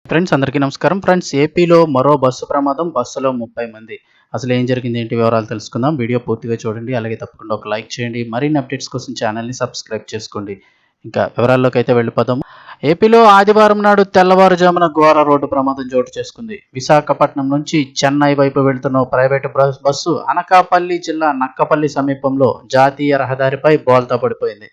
Friends అందరికీ నమస్కారం. Friends ఏపీలో మరో బస్సు ప్రమాదం. బస్సులో 30 మంది. అసలు ఏం జరిగింది, ఏంటి వివరాలు తెలుసుకుందాం. వీడియో పూర్తిగా చూడండి. అలాగే తప్పకుండా ఒక లైక్ చేయండి. మరిన్ని అప్డేట్స్ కోసం ఛానల్ని సబ్స్క్రైబ్ చేసుకోండి. ఇంకా వివరాల్లోకి అయితే వెళ్ళిపోదాం. ఏపీలో ఆదివారం నాడు తెల్లవారుజామున ఘోర రోడ్డు ప్రమాదం చోటు చేసుకుంది. విశాఖపట్నం నుంచి చెన్నై వైపు వెళ్తున్న ఓ ప్రైవేటు బస్సు అనకాపల్లి జిల్లా నక్కపల్లి సమీపంలో జాతీయ రహదారిపై బోల్తా పడిపోయింది.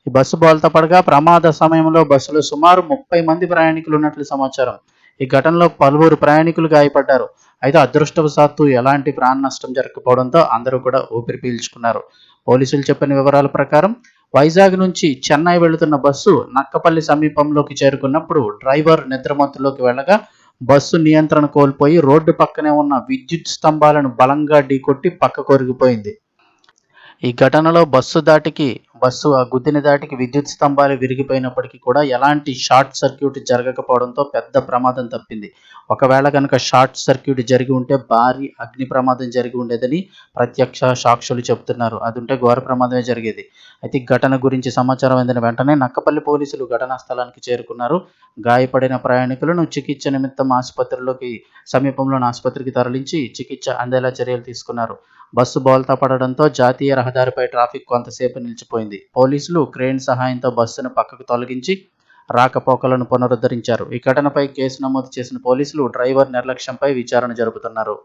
ఈ బస్సు బోల్తా పడగా ప్రమాద సమయంలో బస్సులో సుమారు 30 మంది ప్రయాణికులు ఉన్నట్లు సమాచారం. ఈ ఘటనలో పలువురు ప్రయాణికులు గాయపడ్డారు. అయితే అదృష్టవశాత్తు ఎలాంటి ప్రాణ నష్టం జరగకపోవడంతో అందరూ కూడా ఊపిరి పీల్చుకున్నారు. పోలీసులు చెప్పిన వివరాల ప్రకారం వైజాగ్ నుంచి చెన్నై వెళుతున్న బస్సు నక్కపల్లి సమీపంలోకి చేరుకున్నప్పుడు డ్రైవర్ నిద్రమత్తులోకి వెళ్ళగా బస్సు నియంత్రణ కోల్పోయి రోడ్డు పక్కనే ఉన్న విద్యుత్ స్తంభాలను బలంగా ఢీకొట్టి పక్కకు ఒరిగిపోయింది. ఈ ఘటనలో బస్సు ఆ గుద్దిన దాటికి విద్యుత్ స్తంభాలు విరిగిపోయినప్పటికీ కూడా ఎలాంటి షార్ట్ సర్క్యూట్ జరగకపోవడంతో పెద్ద ప్రమాదం తప్పింది. ఒకవేళ కనుక షార్ట్ సర్క్యూట్ జరిగి ఉంటే భారీ అగ్ని ప్రమాదం జరిగి ఉండేదని ప్రత్యక్ష సాక్షులు చెబుతున్నారు. అది ఉంటే ఘోర ప్రమాదమే జరిగేది. అయితే ఈ ఘటన గురించి సమాచారం అందిన వెంటనే నక్కపల్లి పోలీసులు ఘటనా స్థలానికి చేరుకున్నారు. గాయపడిన ప్రయాణికులను చికిత్స నిమిత్తం సమీపంలోని ఆసుపత్రికి తరలించి చికిత్స అందేలా చర్యలు తీసుకున్నారు. బస్సు బోల్తా పడడంతో జాతీయ రహదారిపై ట్రాఫిక్ కొంతసేపు నిలిచిపోయింది. పోలీసులు క్రేన్ సహాయంతో బస్సును పక్కకు తొలగించి రాకపోకలను పునరుద్ధరించారు. ఈ ఘటనపై కేసు నమోదు చేసిన పోలీసులు డ్రైవర్ నిర్లక్ష్యంపై విచారణ జరుపుతున్నారు.